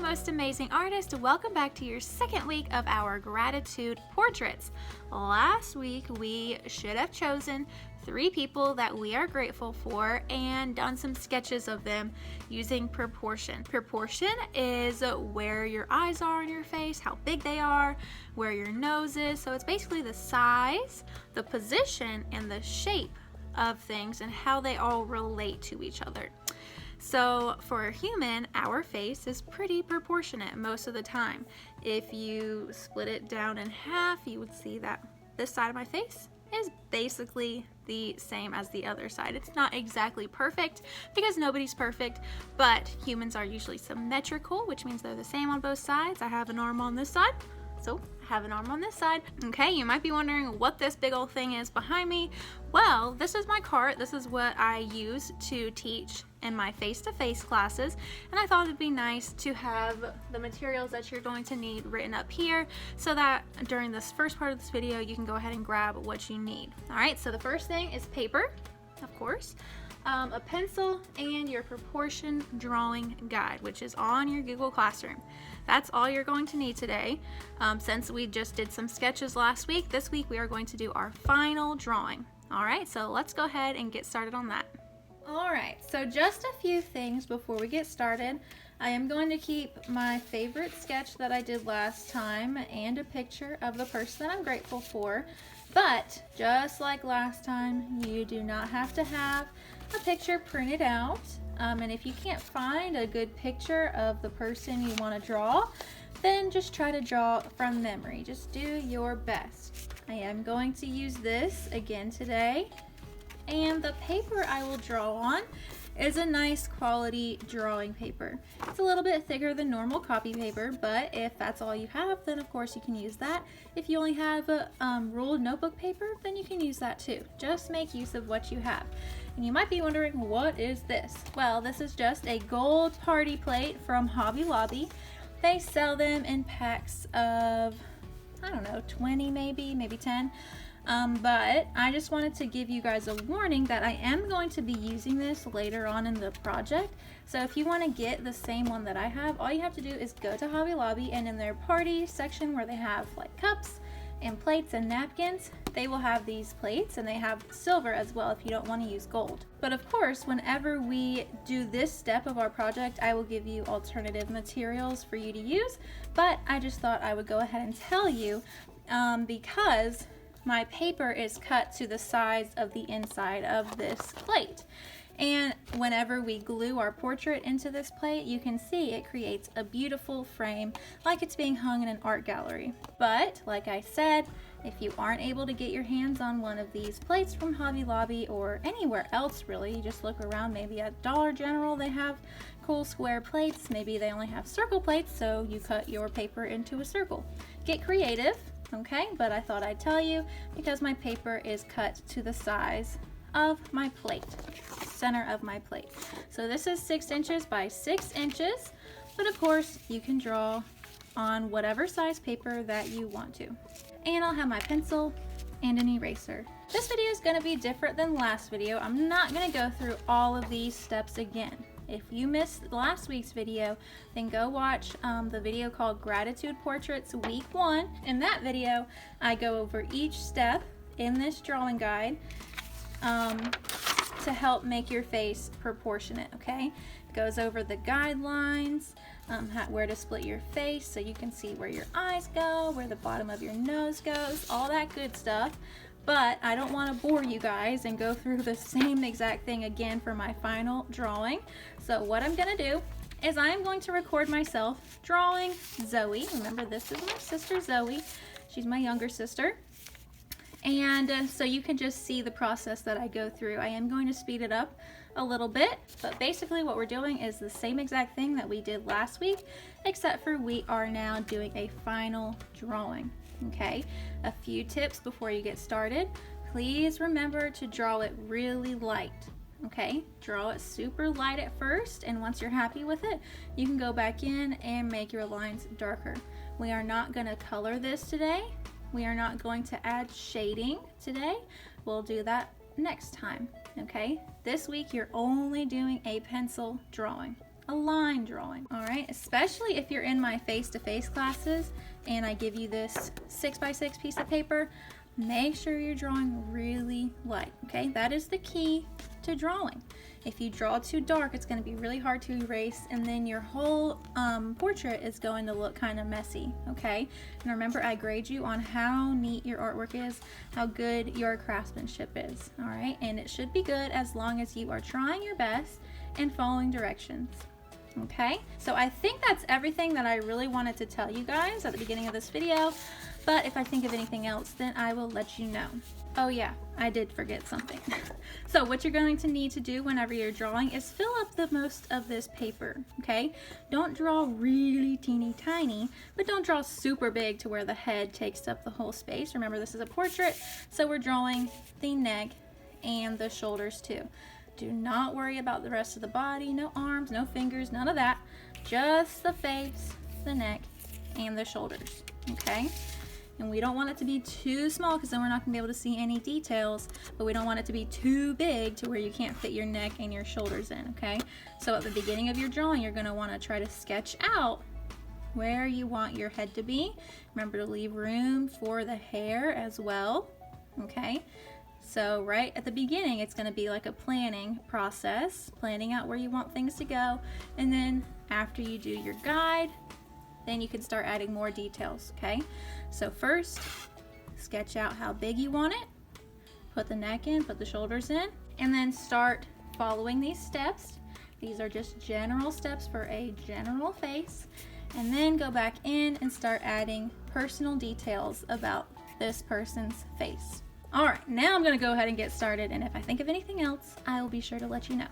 my most amazing artist. Welcome back to your second week of our gratitude portraits. Last week we should have chosen 3 people that we are grateful for and done some sketches of them using proportion. Proportion is where your eyes are on your face, how big they are, where your nose is. So it's basically the size, the position, and the shape of things and how they all relate to each other. So for a human, our face is pretty proportionate most of the time. If you split it down in half, you would see that this side of my face is basically the same as the other side. It's not exactly perfect because nobody's perfect, but humans are usually symmetrical, which means they're the same on both sides. I have an arm on this side, so I have an arm on this side. Okay, you might be wondering what this big old thing is behind me. Well, this is my cart. This is what I use to teach in my face-to-face classes, and I thought it'd be nice to have the materials that you're going to need written up here so that during this first part of this video you can go ahead and grab what you need. All right, so the first thing is paper, of course, a pencil, and your proportion drawing guide, which is on your Google Classroom. That's all you're going to need today. Since we just did some sketches last week, this week we are going to do our final drawing. All right, so let's go ahead and get started on that. All right, so just a few things before we get started. I am going to keep my favorite sketch that I did last time and a picture of the person that I'm grateful for. But just like last time, you do not have to have a picture printed out. And if you can't find a good picture of the person you want to draw, then just try to draw from memory. Just do your best. I am going to use this again today. And the paper I will draw on is a nice quality drawing paper. It's a little bit thicker than normal copy paper, but if that's all you have, then of course you can use that. If you only have a ruled notebook paper, then you can use that too. Just make use of what you have. And you might be wondering, what is this? Well, this is just a gold party plate from Hobby Lobby. They sell them in packs of, I don't know, 20 maybe 10. But I just wanted to give you guys a warning that I am going to be using this later on in the project. So if you want to get the same one that I have, all you have to do is go to Hobby Lobby, and in their party section where they have like cups and plates and napkins, they will have these plates, and they have silver as well if you don't want to use gold. But of course, whenever we do this step of our project, I will give you alternative materials for you to use, but I just thought I would go ahead and tell you because my paper is cut to the size of the inside of this plate. And whenever we glue our portrait into this plate, you can see it creates a beautiful frame like it's being hung in an art gallery. But like I said, if you aren't able to get your hands on one of these plates from Hobby Lobby or anywhere else really, you just look around, maybe at Dollar General they have cool square plates, maybe they only have circle plates, so you cut your paper into a circle. Get creative. Okay, but I thought I'd tell you because my paper is cut to the size of my plate, center of my plate. So this is 6 inches by 6 inches, but of course you can draw on whatever size paper that you want to. And I'll have my pencil and an eraser. This video is going to be different than last video. I'm not going to go through all of these steps again. If you missed last week's video, then go watch the video called Gratitude Portraits Week 1. In that video, I go over each step in this drawing guide to help make your face proportionate, okay? It goes over the guidelines, where to split your face so you can see where your eyes go, where the bottom of your nose goes, all that good stuff. But I don't want to bore you guys and go through the same exact thing again for my final drawing. So what I'm going to do is I'm going to record myself drawing Zoe. Remember, this is my sister Zoe. She's my younger sister. And so you can just see the process that I go through. I am going to speed it up a little bit, but basically what we're doing is the same exact thing that we did last week, except for we are now doing a final drawing. Okay, a few tips before you get started. Please remember to draw it really light. Okay, draw it super light at first, and once you're happy with it, you can go back in and make your lines darker. We are not going to color this today. We are not going to add shading today. We'll do that next time. Okay, this week you're only doing a pencil drawing. a line drawing. All right, especially if you're in my face-to-face classes and I give you this 6x6 piece of paper, make sure you're drawing really light, okay? That is the key to drawing. If you draw too dark, it's going to be really hard to erase, and then your whole portrait is going to look kind of messy, okay? And remember, I grade you on how neat your artwork is, how good your craftsmanship is, all right? And it should be good as long as you are trying your best and following directions. Okay, so I think that's everything that I really wanted to tell you guys at the beginning of this video, but if I think of anything else, then I will let you know. Oh yeah, I did forget something. So what you're going to need to do whenever you're drawing is fill up the most of this paper, okay? Don't draw really teeny tiny, but don't draw super big to where the head takes up the whole space. Remember, this is a portrait, so we're drawing the neck and the shoulders too. Do not worry about the rest of the body, no arms, no fingers, none of that. Just the face, the neck, and the shoulders, okay? And we don't want it to be too small because then we're not gonna be able to see any details, but we don't want it to be too big to where you can't fit your neck and your shoulders in, okay? So at the beginning of your drawing, you're gonna wanna try to sketch out where you want your head to be. Remember to leave room for the hair as well, okay? So right at the beginning, it's going to be like a planning process, planning out where you want things to go. And then after you do your guide, then you can start adding more details, okay? So first, sketch out how big you want it, put the neck in, put the shoulders in, and then start following these steps. These are just general steps for a general face. And then go back in and start adding personal details about this person's face. All right, now I'm gonna go ahead and get started, and if I think of anything else, I will be sure to let you know.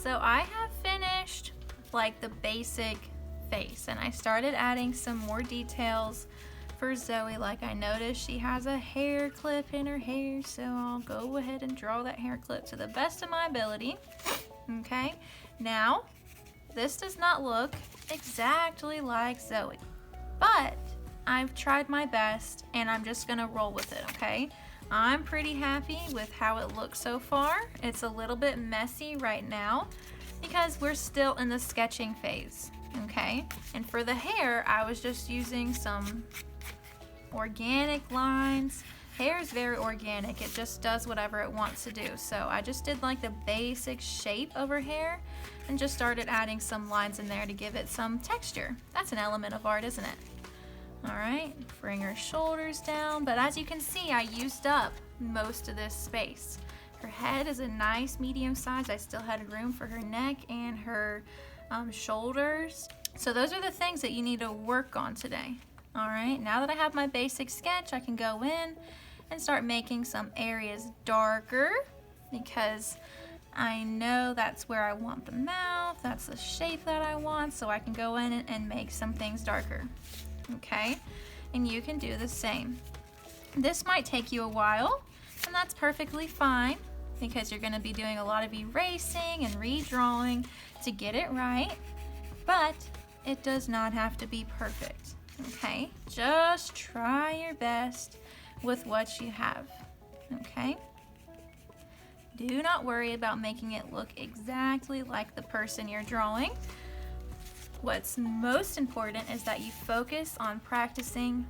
So I have finished like the basic face, and I started adding some more details for Zoe. Like I noticed she has a hair clip in her hair, so I'll go ahead and draw that hair clip to the best of my ability. Okay, now this does not look exactly like Zoe, but I've tried my best and I'm just gonna roll with it, okay? I'm pretty happy with how it looks so far. It's a little bit messy right now because we're still in the sketching phase, okay? And for the hair, I was just using some organic lines. Hair is very organic. It just does whatever it wants to do. So I just did like the basic shape of her hair and just started adding some lines in there to give it some texture. That's an element of art, isn't it? All right, bring her shoulders down, but as you can see, I used up most of this space Her head is a nice medium size. I still had room for her neck and her shoulders. So those are the things that you need to work on today. All right, now that I have my basic sketch, I can go in and start making some areas darker because I know that's where I want the mouth, that's the shape that I want, so I can go in and make some things darker, okay? And you can do the same. This might take you a while, and that's perfectly fine because you're gonna be doing a lot of erasing and redrawing to get it right, but it does not have to be perfect, okay? Just try your best with what you have, okay? Do not worry about making it look exactly like the person you're drawing. What's most important is that you focus on practicing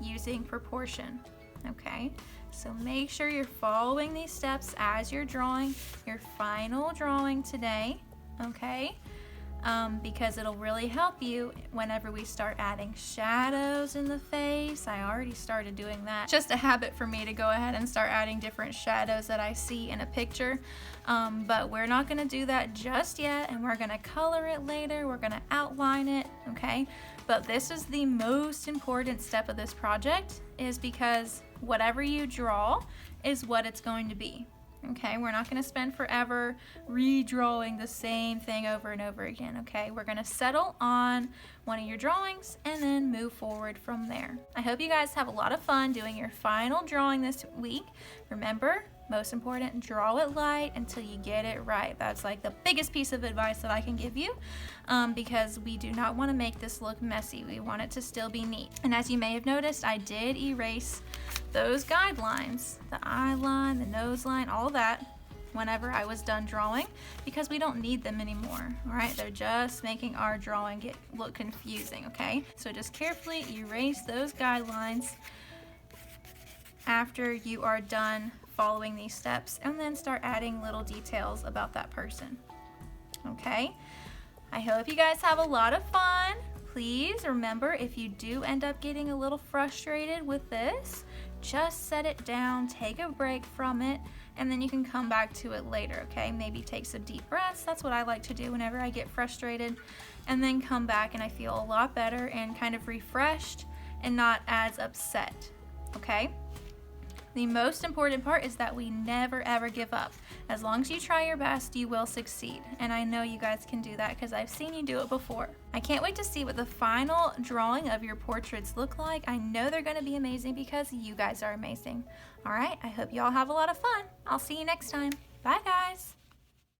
using proportion, okay? So make sure you're following these steps as you're drawing your final drawing today, okay? Because it'll really help you whenever we start adding shadows in the face. I already started doing that. It's just a habit for me to go ahead and start adding different shadows that I see in a picture. But we're not gonna do that just yet, and we're gonna color it later. We're gonna outline it, okay? But this is the most important step of this project, is because whatever you draw is what it's going to be. Okay, we're not going to spend forever redrawing the same thing over and over again, okay? We're going to settle on one of your drawings and then move forward from there. I hope you guys have a lot of fun doing your final drawing this week. Remember, most important, draw it light until you get it right. That's like the biggest piece of advice that I can give you, because we do not want to make this look messy. We want it to still be neat. And as you may have noticed, I did erase those guidelines, the eye line, the nose line, all that, whenever I was done drawing, because we don't need them anymore. All right, they're just making our drawing look confusing, okay? So just carefully erase those guidelines after you are done following these steps, and then start adding little details about that person, okay? I hope you guys have a lot of fun. Please remember, if you do end up getting a little frustrated with this, just set it down, take a break from it, and then you can come back to it later, okay? Maybe take some deep breaths. That's what I like to do whenever I get frustrated, and then come back and I feel a lot better and kind of refreshed and not as upset, okay? The most important part is that we never ever give up. As long as you try your best, you will succeed. And I know you guys can do that because I've seen you do it before. I can't wait to see what the final drawing of your portraits look like. I know they're going to be amazing because you guys are amazing. All right, I hope you all have a lot of fun. I'll see you next time. Bye, guys.